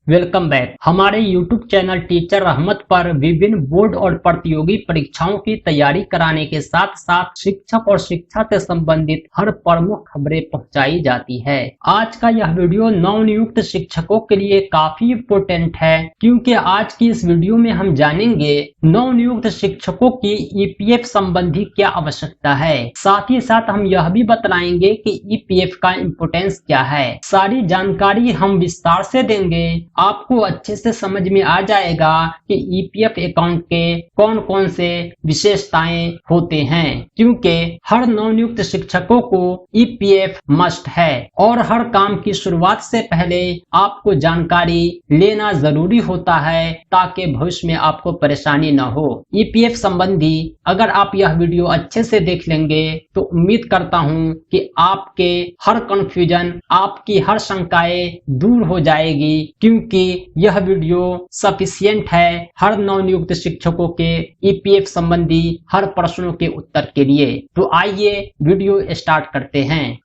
Welcome back. हमारे YouTube channel teacher रहमत पर विभिन्न बोर्ड और प्रतियोगी परीक्षाओं की तैयारी कराने के साथ साथ शिक्षक और शिक्षा से संबंधित हर प्रमुख खबरें पहुंचाई जाती है। आज का यह वीडियो नवनियुक्त शिक्षकों के लिए काफी इम्पोर्टेंट है, क्योंकि आज की इस वीडियो में हम जानेंगे नवनियुक्त शिक्षकों की EPF संबंधी क्या आवश्यकता है। साथ ही साथ हम यह भी बतलाएंगे कि EPF का इम्पोर्टेंस क्या है। सारी जानकारी हम विस्तार से देंगे। आपको अच्छे से समझ में आ जाएगा कि EPF अकाउंट के कौन कौन से विशेषताएं होते हैं, क्योंकि हर नवनियुक्त शिक्षकों को EPF मस्ट है और हर काम की शुरुआत से पहले आपको जानकारी लेना जरूरी होता है ताकि भविष्य में आपको परेशानी न हो। EPF संबंधी अगर आप यह वीडियो अच्छे से देख लेंगे तो उम्मीद करता हूं कि आपके हर कंफ्यूजन, आपकी हर शंकाएं दूर हो जाएगी, क्योंकि यह वीडियो सफिशिएंट है हर नवनियुक्त शिक्षकों के EPF संबंधी हर प्रश्नों के उत्तर के लिए। तो आइए वीडियो स्टार्ट करते हैं।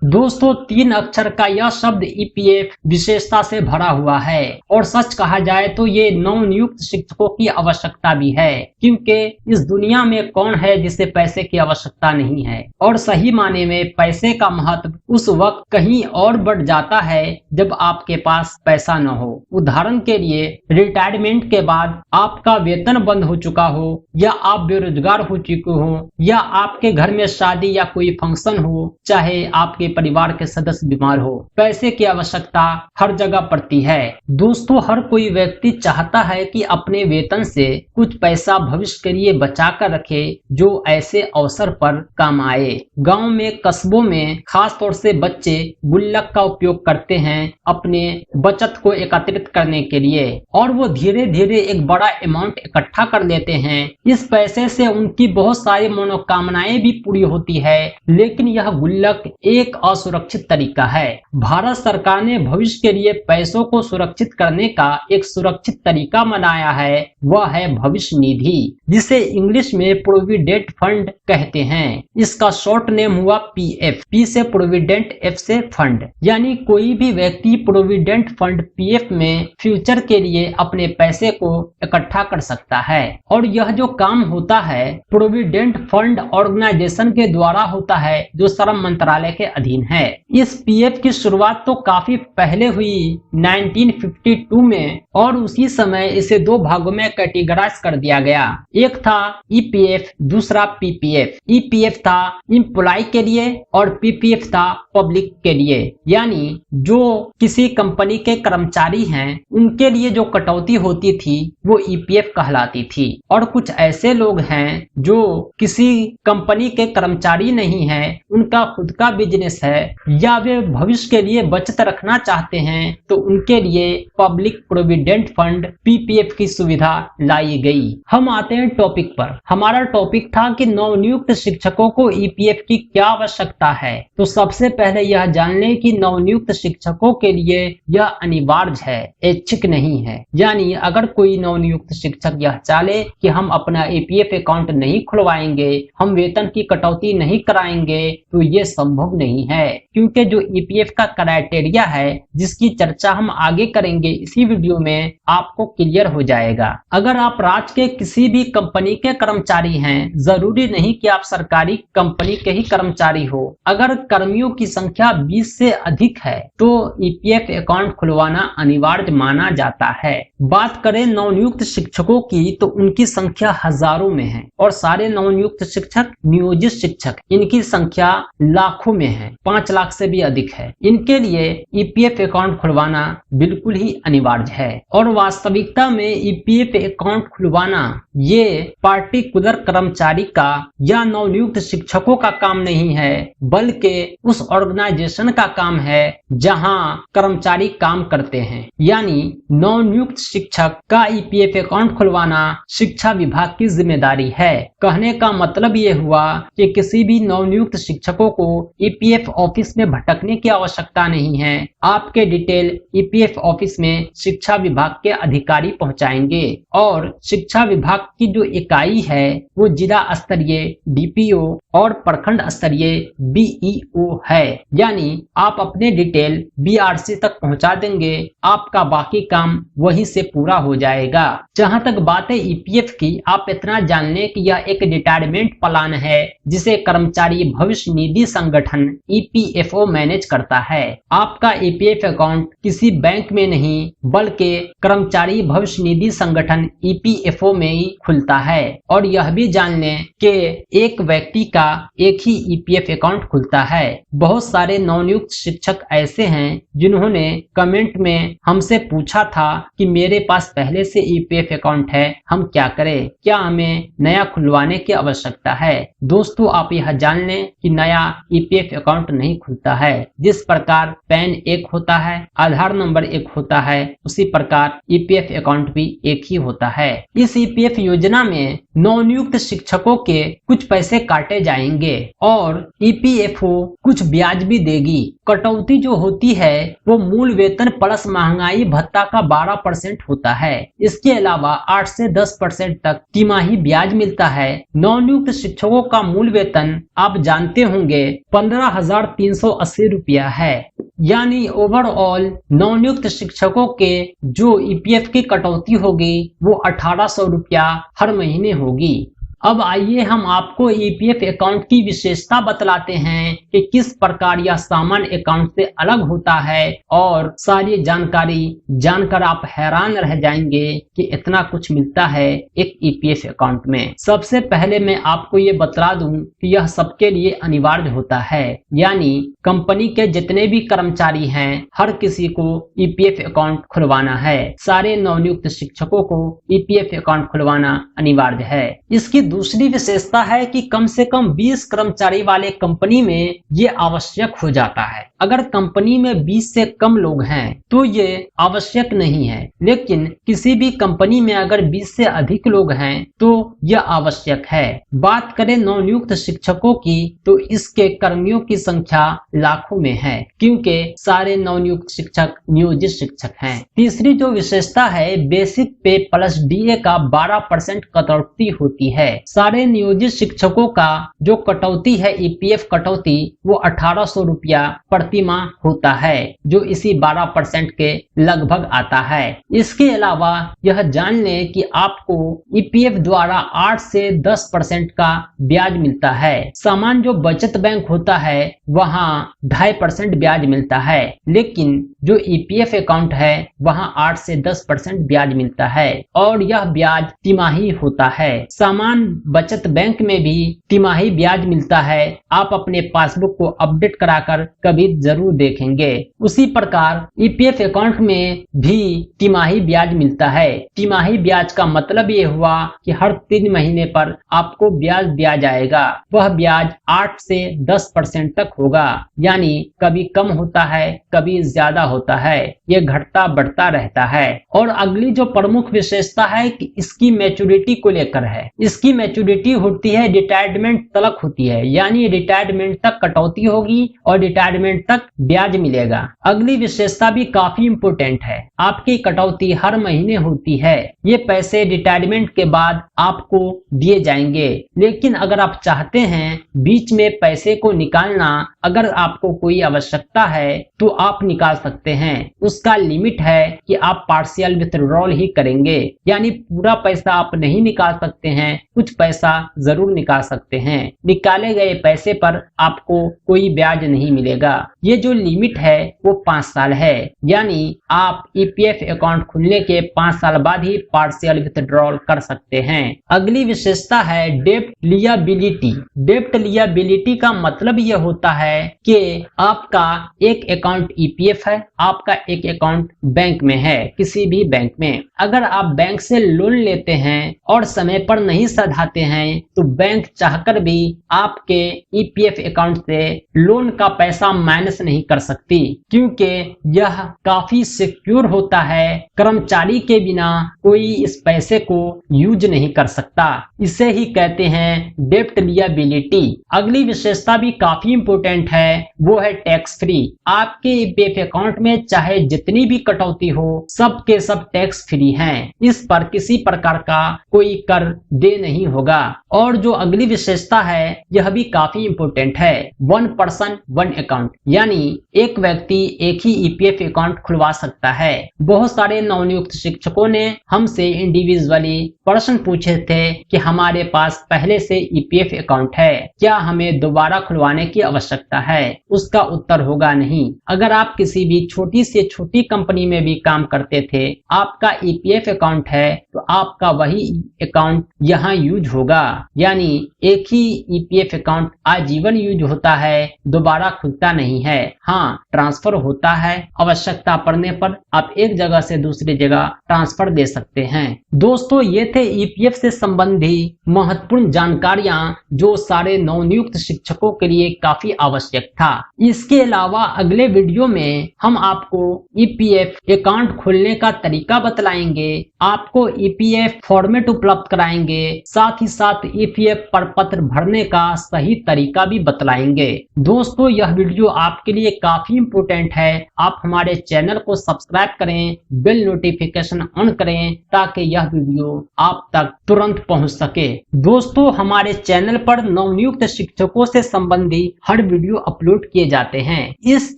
दोस्तों, 3 अक्षर का यह शब्द EPF विशेषता से भरा हुआ है और सच कहा जाए तो ये नवनियुक्त शिक्षकों की आवश्यकता भी है, क्योंकि इस दुनिया में कौन है जिसे पैसे की आवश्यकता नहीं है। और सही माने में पैसे का महत्व उस वक्त कहीं और बढ़ जाता है जब आपके पास पैसा न हो। उदाहरण के लिए, रिटायरमेंट के बाद आपका वेतन बंद हो चुका हो, या आप बेरोजगार हो चुके हो, या आपके घर में शादी या कोई फंक्शन हो, चाहे आपके परिवार के सदस्य बीमार हो, पैसे की आवश्यकता हर जगह पड़ती है। दोस्तों, हर कोई व्यक्ति चाहता है कि अपने वेतन से कुछ पैसा भविष्य के लिए बचा कर रखे जो ऐसे अवसर पर काम आए। गांव में, कस्बों में खास तौर से बच्चे गुल्लक का उपयोग करते हैं अपने बचत को एकत्रित करने के लिए, और वो धीरे धीरे एक बड़ा अमाउंट इकट्ठा कर लेते हैं। इस पैसे से उनकी बहुत सारी मनोकामनाएं भी पूरी होती है, लेकिन यह गुल्लक एक असुरक्षित तरीका है। भारत सरकार ने भविष्य के लिए पैसों को सुरक्षित करने का एक सुरक्षित तरीका बनाया है, वह है भविष्य निधि, जिसे इंग्लिश में प्रोविडेंट फंड कहते हैं। इसका शॉर्ट नेम हुआ PF। P से प्रोविडेंट, F से फंड, यानी कोई भी व्यक्ति प्रोविडेंट फंड PF में फ्यूचर के लिए अपने पैसे को इकट्ठा कर सकता है। और यह जो काम होता है प्रोविडेंट फंड ऑर्गेनाइजेशन के द्वारा होता है, जो श्रम मंत्रालय के अधीन है। इस PF की शुरुआत तो काफी पहले हुई, 1952 में, और उसी समय इसे 2 भागों में कैटेगराइज कर दिया गया। एक था EPF, दूसरा PPF। EPF था एम्प्लॉय के लिए और PPF था पब्लिक के लिए, यानी जो किसी कंपनी के कर्मचारी हैं उनके लिए जो कटौती होती थी वो EPF कहलाती थी। और कुछ ऐसे लोग हैं जो किसी कंपनी के कर्मचारी नहीं हैं, उनका खुद का बिजनेस है, या वे भविष्य के लिए बचत रखना चाहते हैं, तो उनके लिए पब्लिक प्रोविडेंट फंड PPF की सुविधा लाई गई। हम आते हैं टॉपिक पर। हमारा टॉपिक था कि नवनियुक्त शिक्षकों को EPF की क्या आवश्यकता है। तो सबसे पहले यह जान लें कि नवनियुक्त शिक्षकों के लिए यह अनिवार्य है, ऐच्छिक नहीं है। यानी अगर कोई नवनियुक्त शिक्षक यह चाहे कि हम अपना EPF अकाउंट नहीं खुलवाएंगे, हम वेतन की कटौती नहीं कराएंगे, तो ये संभव नहीं है, क्योंकि जो EPF का क्राइटेरिया है जिसकी चर्चा हम आगे करेंगे इसी वीडियो में, आपको क्लियर हो जाएगा। अगर आप राज्य के किसी भी कंपनी के कर्मचारी हैं, जरूरी नहीं कि आप सरकारी कंपनी के ही कर्मचारी हो, अगर कर्मियों की संख्या 20 से अधिक है तो EPF अकाउंट खुलवाना अनिवार्य माना जाता है। बात करें नवनियुक्त शिक्षकों की तो उनकी संख्या हजारों में है, और सारे नवनियुक्त शिक्षक नियोजित शिक्षक, इनकी संख्या लाखों में है, 5 लाख से भी अधिक है। इनके लिए EPF अकाउंट खुलवाना बिल्कुल ही अनिवार्य है। और वास्तविकता में EPF अकाउंट खुलवाना ये पार्टिकुलर कर्मचारी का या नवनियुक्त शिक्षकों का काम नहीं है, बल्कि उस ऑर्गेनाइजेशन का काम है जहां कर्मचारी काम करते हैं। यानी नवनियुक्त शिक्षक का EPF अकाउंट खुलवाना शिक्षा विभाग की जिम्मेदारी है। कहने का मतलब ये हुआ कि किसी भी नवनियुक्त शिक्षकों को EPF ऑफिस में भटकने की आवश्यकता नहीं है। आपके डिटेल ईपीएफ ऑफिस में शिक्षा विभाग के अधिकारी पहुंचाएंगे और शिक्षा विभाग की जो इकाई है वो जिला स्तरीय डीपीओ और प्रखंड स्तरीय बीईओ है। यानी आप अपने डिटेल बीआरसी तक पहुंचा देंगे, आपका बाकी काम वहीं से पूरा हो जाएगा। जहां तक बात है ईपीएफ की, आप इतना जान लें कि यह एक रिटायरमेंट प्लान है जिसे कर्मचारी भविष्य निधि संगठन ईपीएफओ मैनेज करता है। आपका ईपीएफ अकाउंट किसी बैंक में नहीं बल्कि कर्मचारी भविष्य निधि संगठन ईपीएफओ में ही खुलता है। और यह भी जान लें कि एक व्यक्ति का एक ही ईपीएफ अकाउंट खुलता है। बहुत सारे नवनियुक्त शिक्षक ऐसे हैं जिन्होंने कमेंट में हमसे पूछा था कि मेरे पास पहले से ईपीएफ अकाउंट है, हम क्या करें, क्या हमें नया खुलवाने की आवश्यकता है। दोस्तों, आप यह जान लें कि नया ईपीएफ अकाउंट नहीं खुलता है। जिस प्रकार पैन एक होता है, आधार नंबर एक होता है, उसी प्रकार ईपीएफ अकाउंट भी एक ही होता है। इस ईपीएफ योजना में नवनियुक्त शिक्षकों के कुछ पैसे काटे जाएंगे और ईपीएफओ कुछ ब्याज भी देगी। कटौती जो होती है वो मूल वेतन प्लस महंगाई भत्ता का 12% होता है। इसके अलावा 8 से 10% तक तिमाही ब्याज मिलता है। नवनियुक्त शिक्षकों का मूल वेतन आप जानते होंगे 15,380 रुपया है। यानी ओवरऑल नवनियुक्त शिक्षकों के जो ईपीएफ की कटौती होगी वो 1800 रुपया हर महीने होगी। अब आइए हम आपको ईपीएफ अकाउंट की विशेषता बतलाते हैं कि किस प्रकार यह सामान्य अकाउंट से अलग होता है और सारी जानकारी जानकर आप हैरान रह जाएंगे कि इतना कुछ मिलता है एक ईपीएफ अकाउंट में। सबसे पहले मैं आपको ये बतला दूं कि यह सबके लिए अनिवार्य होता है। यानी कंपनी के जितने भी कर्मचारी हैं हर किसी को ईपीएफ अकाउंट खुलवाना है। सारे नवनियुक्त शिक्षकों को ईपीएफ अकाउंट खुलवाना अनिवार्य है। इसकी दूसरी विशेषता है कि कम से कम 20 कर्मचारी वाले कंपनी में ये आवश्यक हो जाता है। अगर कंपनी में 20 से कम लोग हैं तो ये आवश्यक नहीं है, लेकिन किसी भी कंपनी में अगर 20 से अधिक लोग हैं तो यह आवश्यक है। बात करें नवनियुक्त शिक्षकों की तो इसके कर्मियों की संख्या लाखों में है, क्योंकि सारे नवनियुक्त शिक्षक नियोजित शिक्षक हैं। तीसरी जो विशेषता है, बेसिक पे प्लस डीए का 12% कटौती होती है। सारे नियोजित शिक्षकों का जो कटौती है ईपीएफ कटौती वो 1800 रुपया प्रति माह होता है, जो इसी 12% के लगभग आता है। इसके अलावा यह जान लें कि आपको ईपीएफ द्वारा 8 से 10% का ब्याज मिलता है। सामान्य जो बचत बैंक होता है वहाँ 2.5% ब्याज मिलता है, लेकिन जो ईपीएफ अकाउंट है वहाँ 8 से 10% ब्याज मिलता है और यह ब्याज तिमाही होता है। सामान्य बचत बैंक में भी तिमाही ब्याज मिलता है। आप अपने पासबुक को अपडेट कराकर कभी जरूर देखेंगे। उसी प्रकार ईपीएफ अकाउंट में भी तिमाही ब्याज मिलता है। तिमाही ब्याज का मतलब ये हुआ कि हर 3 महीने पर आपको ब्याज दिया जाएगा। वह ब्याज 8 से 10% तक होगा, यानी कभी कम होता है कभी ज्यादा होता है, ये घटता बढ़ता रहता है। और अगली जो प्रमुख विशेषता है कि इसकी मैच्योरिटी को लेकर है। इसकी मैच्योरिटी होती है रिटायरमेंट तलक होती है, यानी रिटायरमेंट तक कटौती होगी और रिटायरमेंट तक ब्याज मिलेगा। अगली विशेषता भी काफी इंपोर्टेंट है, आपकी कटौती हर महीने होती है। ये पैसे रिटायरमेंट के बाद आपको दिए जाएंगे, लेकिन अगर आप चाहते हैं बीच में पैसे को निकालना, अगर आपको कोई आवश्यकता है तो आप निकाल सकते हैं। उसका लिमिट है कि आप पार्शियल विथड्रॉल ही करेंगे, यानी पूरा पैसा आप नहीं निकाल सकते हैं, कुछ पैसा जरूर निकाल सकते हैं। निकाले गए पैसे पर आपको कोई ब्याज नहीं मिलेगा। ये जो लिमिट है वो 5 साल है, यानी आप ईपीएफ अकाउंट खुलने के 5 साल बाद ही पार्शियल विथड्रॉल कर सकते हैं। अगली विशेषता है डेब्ट लियाबिलिटी। डेब्ट लियाबिलिटी का मतलब यह होता है कि आपका एक अकाउंट ईपीएफ है, आपका एक अकाउंट बैंक में है, किसी भी बैंक में। अगर आप बैंक से लोन लेते हैं और समय पर नहीं सधाते हैं तो बैंक चाहकर भी आपके ईपीएफ अकाउंट से लोन का पैसा माइनस एक्सेस नहीं कर सकती, क्योंकि यह काफी सिक्योर होता है। कर्मचारी के बिना कोई इस पैसे को यूज नहीं कर सकता। इसे ही कहते हैं डेप्ट लिएबिलिटी। अगली विशेषता भी काफी इंपोर्टेंट है, वो है टैक्स फ्री। आपके ईपीएफ अकाउंट में चाहे जितनी भी कटौती हो, सब के सब टैक्स फ्री हैं। इस पर किसी प्रकार का कोई कर दे नहीं होगा। और जो अगली विशेषता है यह भी काफी इंपोर्टेंट है, 1 पर्सन 1 अकाउंट, यानी एक व्यक्ति एक ही ईपीएफ अकाउंट खुलवा सकता है। बहुत सारे नवनियुक्त शिक्षकों ने हमसे इंडिविजुअली प्रश्न पूछे थे कि हमारे पास पहले से ईपीएफ अकाउंट है, क्या हमें दोबारा खुलवाने की आवश्यकता है? उसका उत्तर होगा नहीं। अगर आप किसी भी छोटी से छोटी कंपनी में भी काम करते थे, आपका ईपीएफ अकाउंट है, तो आपका वही अकाउंट यहाँ यूज होगा। यानी एक ही ईपीएफ अकाउंट आजीवन यूज होता है, दोबारा खुलता नहीं है। हाँ, ट्रांसफर होता है, आवश्यकता पड़ने पर आप एक जगह से दूसरी जगह ट्रांसफर दे सकते हैं। दोस्तों, ये थे ईपीएफ से संबंधी महत्वपूर्ण जानकारियां जो सारे नवनियुक्त शिक्षकों के लिए काफी आवश्यक था। इसके अलावा अगले वीडियो में हम आपको ईपीएफ अकाउंट खोलने का तरीका बतलाएंगे, आपको ईपीएफ फॉर्मेट उपलब्ध कराएंगे, साथ ही साथ ईपीएफ प्रपत्र भरने का सही तरीका भी बतलाएंगे। दोस्तों, यह वीडियो आपके लिए काफी इंपोर्टेंट है। आप हमारे चैनल को सब्सक्राइब करें, बेल नोटिफिकेशन ऑन करें, ताकि यह वीडियो आप तक तुरंत पहुंच सके। दोस्तों, हमारे चैनल पर नवनियुक्त शिक्षकों से संबंधी हर वीडियो अपलोड किए जाते हैं। इस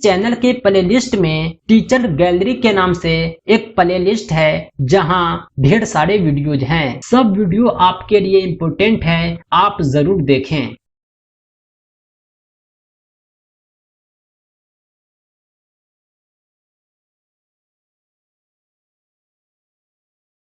चैनल के प्लेलिस्ट में टीचर गैलरी के नाम से एक प्लेलिस्ट है, जहां ढेर सारे वीडियोज हैं। सब वीडियो आपके लिए इंपोर्टेंट है, आप जरूर देखें।